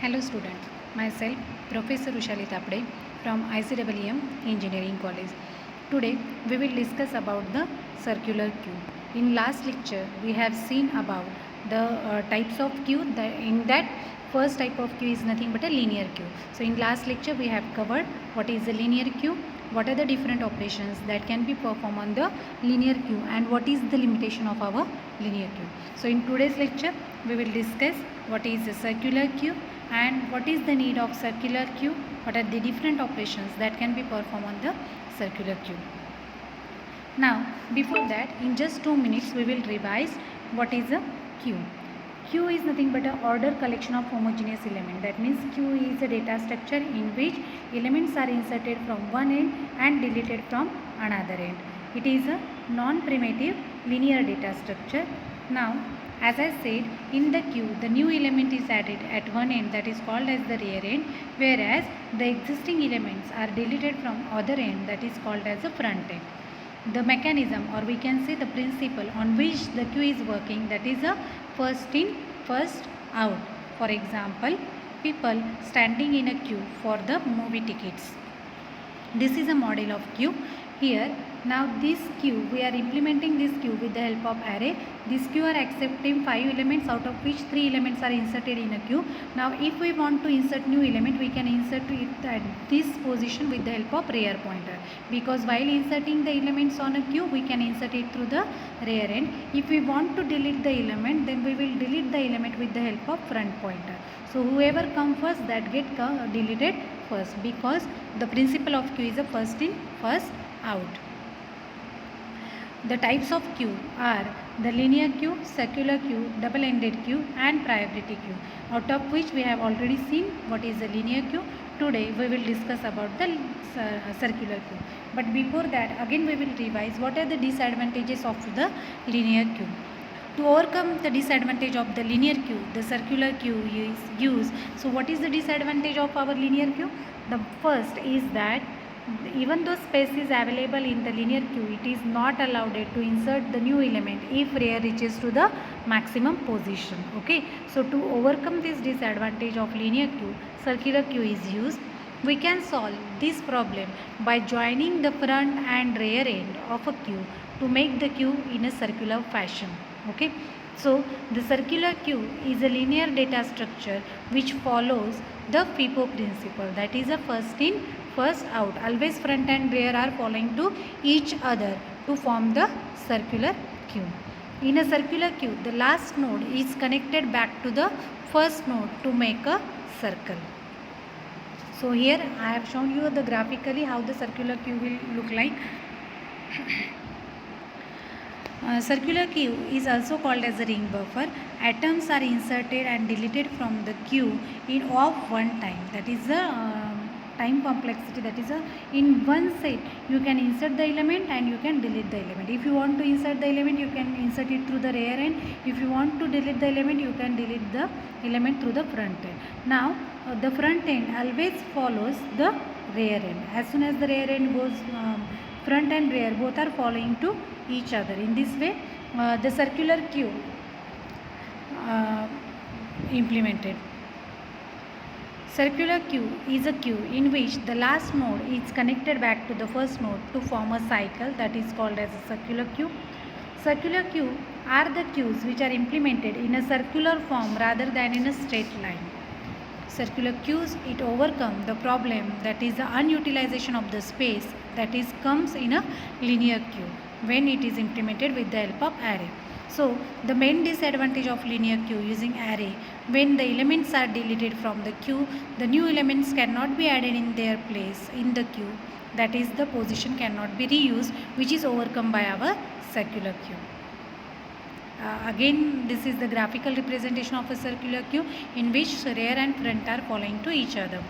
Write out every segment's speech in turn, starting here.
Hello students, myself Professor Ushali Tapde from ICEEM Engineering College. Today we will discuss about the circular queue. In last lecture we have seen about the types of queue. In that first type of queue is nothing but a linear queue. So in last lecture we have covered what is a linear queue, what are the different operations that can be performed on the linear queue and what is the limitation of our linear queue. So in today's lecture we will discuss what is a circular queue and what is the need of circular queue, what are the different operations that can be performed on the circular queue. Now before that, in just 2 minutes we will revise what is a queue. Queue is nothing but an order collection of homogeneous element. That means queue is a data structure in which elements are inserted from one end and deleted from another end. It is a non-primitive linear data structure. Now as I said, in the queue the new element is added at one end, that is called as the rear end, whereas the existing elements are deleted from other end, that is called as the front end. The mechanism, or we can say the principle on which the queue is working, that is a first in first out. For example, people standing in a queue for the movie tickets. This is a model of queue. Here now this queue, we are implementing this queue with the help of array. This queue are accepting 5 elements, out of which 3 elements are inserted in a queue. Now if we want to insert new element, we can insert it at this position with the help of rear pointer, because while inserting the elements on a queue we can insert it through the rear end. If we want to delete the element, then we will delete the element with the help of front pointer. So whoever comes first, that get deleted first, because the principle of queue is a first in first out. The types of queue are the linear queue, circular queue, double-ended queue and priority queue, out of which we have already seen what is the linear queue. Today we will discuss about the circular queue. But before that, again we will revise what are the disadvantages of the linear queue. To overcome the disadvantage of the linear queue, the circular queue is used. So what is the disadvantage of our linear queue? The first is that even though space is available in the linear queue, it is not allowed to insert the new element if rear reaches to the maximum position. Okay, so to overcome this disadvantage of linear queue, circular queue is used. We can solve this problem by joining the front and rear end of a queue to make the queue in a circular fashion. Okay, so the circular queue is a linear data structure which follows the FIFO principle, that is a first in first out. Always front and rear are following to each other to form the circular queue. In a circular queue, the last node is connected back to the first node to make a circle. So here I have shown you the graphically how the circular queue will look like. Circular queue is also called as a ring buffer. Atoms are inserted and deleted from the queue in of one time. That is the time complexity. That is in one set you can insert the element and you can delete the element. If you want to insert the element, you can insert it through the rear end. If you want to delete the element, you can delete the element through the front end. Now the front end always follows the rear end. As soon as the rear end goes, front and rear both are following to each other. In this way the circular queue implemented. Circular queue is a queue in which the last node is connected back to the first node to form a cycle, that is called as a circular queue. Circular queue are the queues which are implemented in a circular form rather than in a straight line. Circular queues, it overcome the problem, that is the unutilization of the space that is comes in a linear queue when it is implemented with the help of array. So the main disadvantage of linear queue using array, when the elements are deleted from the queue, the new elements cannot be added in their place in the queue, that is the position cannot be reused, which is overcome by our circular queue. Again this is the graphical representation of a circular queue in which rear and front are following to each other.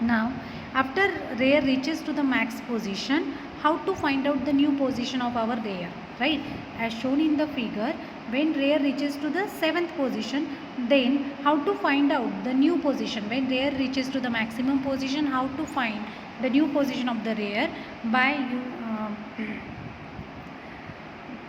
Now after rear reaches to the max position, how to find out the new position of our rear, right? As shown in the figure, when rear reaches to the 7th position, then how to find out the new position? When rear reaches to the maximum position, how to find the new position of the rear? By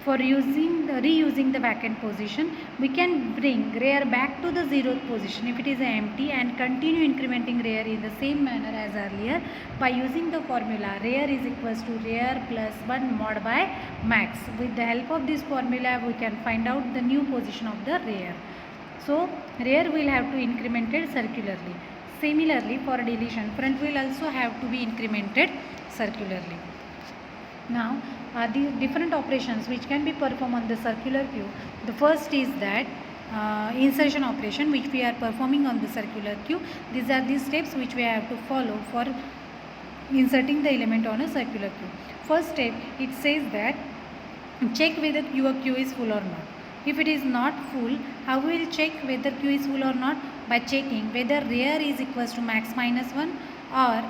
For reusing the vacant position, we can bring rear back to the 0th position if it is empty and continue incrementing rear in the same manner as earlier by using the formula rear is equals to rear plus 1 mod by max. With the help of this formula, we can find out the new position of the rear. So rear will have to incremented circularly. Similarly, for deletion, front will also have to be incremented circularly. Now, the different operations which can be performed on the circular queue. The first is that insertion operation which we are performing on the circular queue. These are the steps which we have to follow for inserting the element on a circular queue. First step, it says that check whether your queue is full or not. If it is not full, how we will check whether queue is full or not? By checking whether rear is equals to max minus 1 or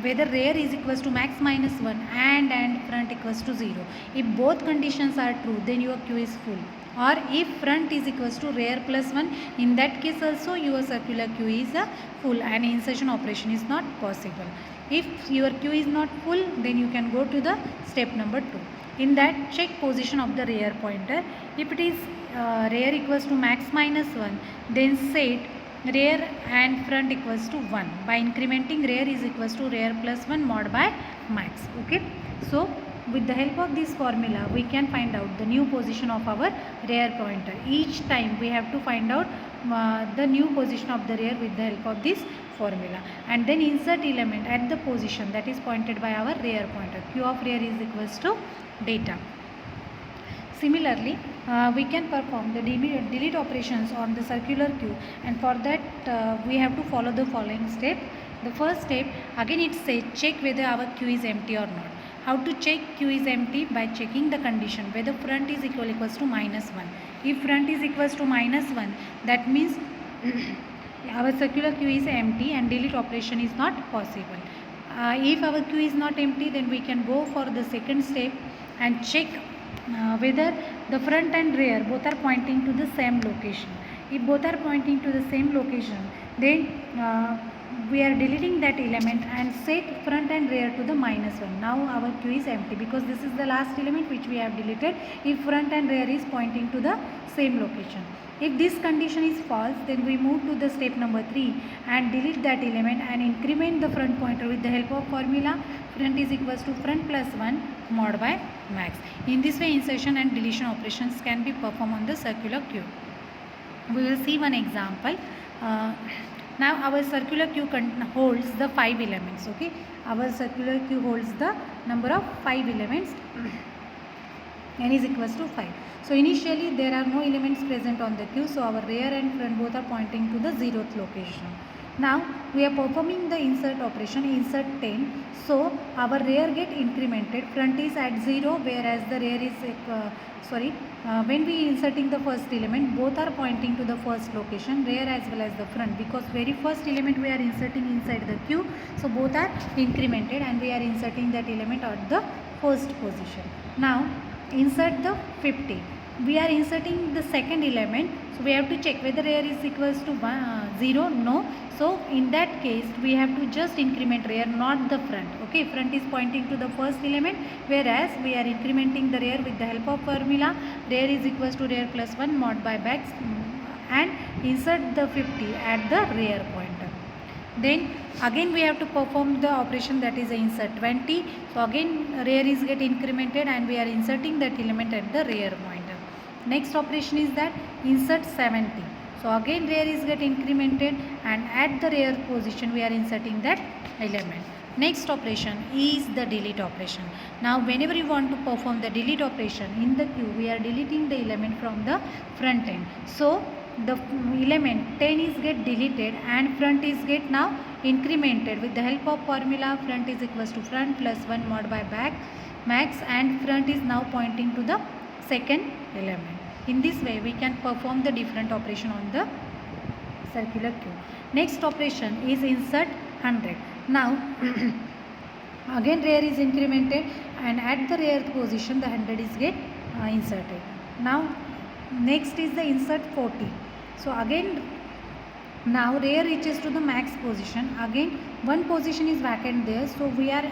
whether rear is equals to max minus 1 and front equals to 0. If both conditions are true, then your queue is full. Or if front is equals to rear plus 1, in that case also your circular queue is full and insertion operation is not possible. If your queue is not full, then you can go to the step number 2. In that, check position of the rear pointer. If it is rear equals to max minus 1, then set rear and front equals to 1 by incrementing rear is equals to rear plus 1 mod by max. Okay, so with the help of this formula we can find out the new position of our rear pointer. Each time we have to find out the new position of the rear with the help of this formula, and then insert element at the position that is pointed by our rear pointer. Q of rear is equals to data. Similarly, we can perform the delete operations on the circular queue, and for that we have to follow the following step. The first step, again it says check whether our queue is empty or not. How to check queue is empty? By checking the condition whether front is equals to minus 1. If front is equals to minus 1, that means our circular queue is empty and delete operation is not possible. If our queue is not empty, then we can go for the second step and check whether the front and rear both are pointing to the same location. If both are pointing to the same location, then we are deleting that element and set front and rear to the minus 1. Now our queue is empty because this is the last element which we have deleted if front and rear is pointing to the same location. If this condition is false, then we move to the step number 3 and delete that element and increment the front pointer with the help of formula front is equals to front plus 1 mod by max. In this way, insertion and deletion operations can be performed on the circular queue. We will see one example. Now our circular queue holds the 5 elements. Okay, our circular queue holds the number of 5 elements. N is equals to 5. So initially there are no elements present on the queue, so our rear and front both are pointing to the 0th location. Now we are performing the insert operation, insert 10. So our rear get incremented, front is at 0 whereas the rear is when we inserting the first element, both are pointing to the first location, rear as well as the front, because very first element we are inserting inside the queue, so both are incremented and we are inserting that element at the first position. Now insert the 50. We are inserting the second element, so we have to check whether rear is equals to 0, no. So in that case we have to just increment rear, not the front. Okay, front is pointing to the first element, whereas we are incrementing the rear with the help of formula rear is equals to rear plus 1 mod by max, and insert the 50 at the rear pointer. Then again we have to perform the operation, that is insert 20. So again rear is get incremented and we are inserting that element at the rear pointer. Next operation is that insert 70. So again rear is get incremented and at the rear position we are inserting that element. Next operation is the delete operation. Now whenever you want to perform the delete operation in the queue, we are deleting the element from the front end. So the element 10 is get deleted and front is get now incremented with the help of formula front is equals to front plus 1 mod by max, and front is now pointing to the second element. In this way we can perform the different operation on the circular queue. Next operation is insert 100. Now again rear is incremented and at the rear position the 100 is get inserted. Now next is the insert 40. So again now rear reaches to the max position, again one position is vacant there, so we are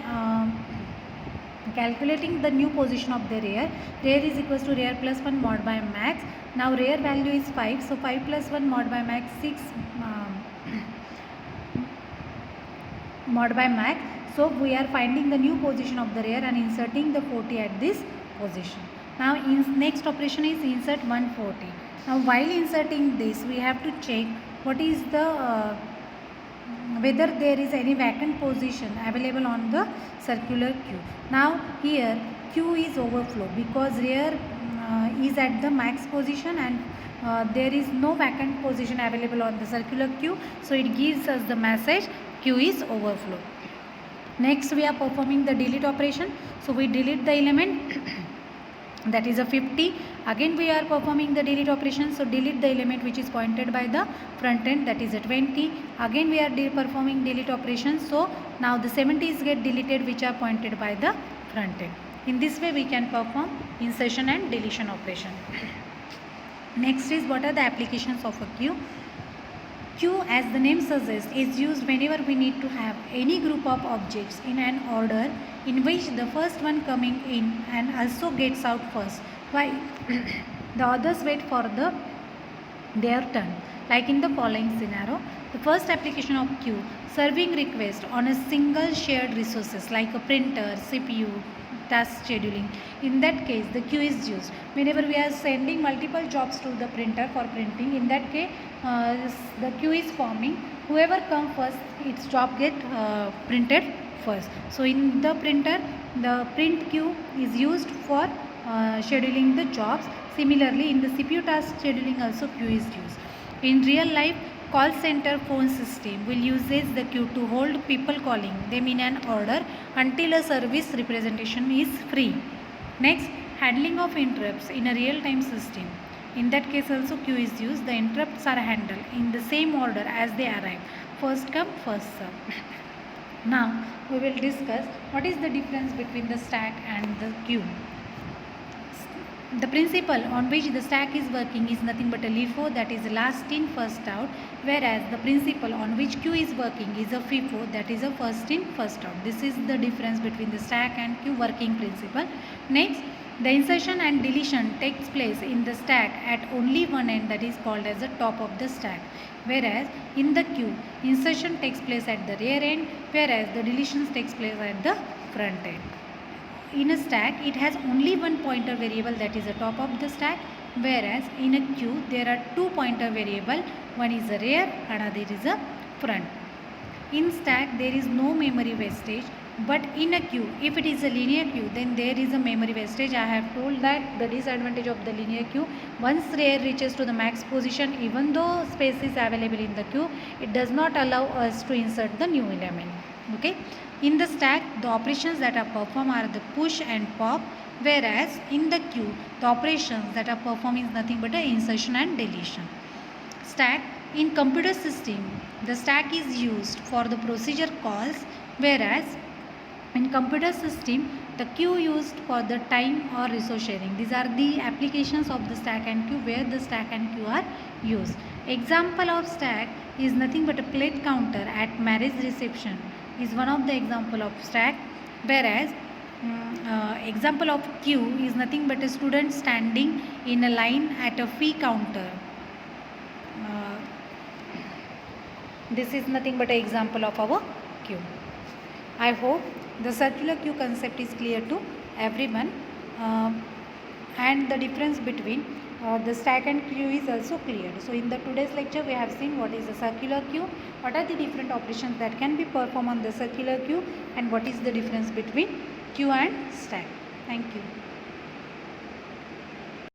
calculating the new position of the rear. Rear is equals to rear plus 1 mod by max. Now rear value is 5, so 5 plus 1 mod by max 6 mod by max. So we are finding the new position of the rear and inserting the 40 at this position. Now next operation is insert 140. Now while inserting this, we have to check what is the whether there is any vacant position available on the circular queue. Now here queue is overflow because rear is at the max position and there is no vacant position available on the circular queue, so it gives us the message queue is overflow. Next we are performing the delete operation, so we delete the element that is a 50. Again we are performing the delete operation, so delete the element which is pointed by the front end, that is a 20. Again we are performing delete operation, so now the 70s get deleted which are pointed by the front end. In this way we can perform insertion and deletion operation. Next is what are the applications of a queue. Queue, as the name suggests, is used whenever we need to have any group of objects in an order in which the first one coming in and also gets out first, while the others wait for their turn. Like in the following scenario, the first application of queue, serving request on a single shared resources like a printer, CPU, task scheduling. In that case, the queue is used whenever we are sending multiple jobs to the printer for printing. In that case, the queue is forming. Whoever comes first, its job get printed first. So in the printer, the print queue is used for scheduling the jobs. Similarly, in the CPU task scheduling also queue is used. In real life, call center phone system will uses the queue to hold people calling them in an order until a service representation is free. Next, handling of interrupts in a real-time system. In that case also queue is used. The interrupts are handled in the same order as they arrive. First come, first serve. Now we will discuss what is the difference between the stack and the queue. The principle on which the stack is working is nothing but a LIFO, that is last in first out, whereas the principle on which queue is working is a FIFO, that is a first in first out. This is the difference between the stack and queue working principle. Next, the insertion and deletion takes place in the stack at only one end, that is called as the top of the stack, whereas in the queue insertion takes place at the rear end, whereas the deletion takes place at the front end. In a stack, it has only one pointer variable, that is the top of the stack, whereas in a queue there are two pointer variable, one is the rear and other is the front. In stack there is no memory wastage, but in a queue, if it is a linear queue, then there is a memory wastage. I have told that the disadvantage of the linear queue, once rear reaches to the max position, even though space is available in the queue, it does not allow us to insert the new element. Okay. In the stack, the operations that are performed are the push and pop, whereas in the queue, the operations that are performed is nothing but a insertion and deletion. Stack, in computer system, the stack is used for the procedure calls, whereas in computer system, the queue used for the time or resource sharing. These are the applications of the stack and queue where the stack and queue are used. Example of stack is nothing but a plate counter at marriage reception is one of the example of stack, whereas example of queue is nothing but a student standing in a line at a fee counter. This is nothing but an example of our queue. I hope the circular queue concept is clear to everyone, and the difference between the stack and queue is also clear. So in the today's lecture we have seen what is a circular queue, what are the different operations that can be performed on the circular queue, and what is the difference between queue and stack. Thank you.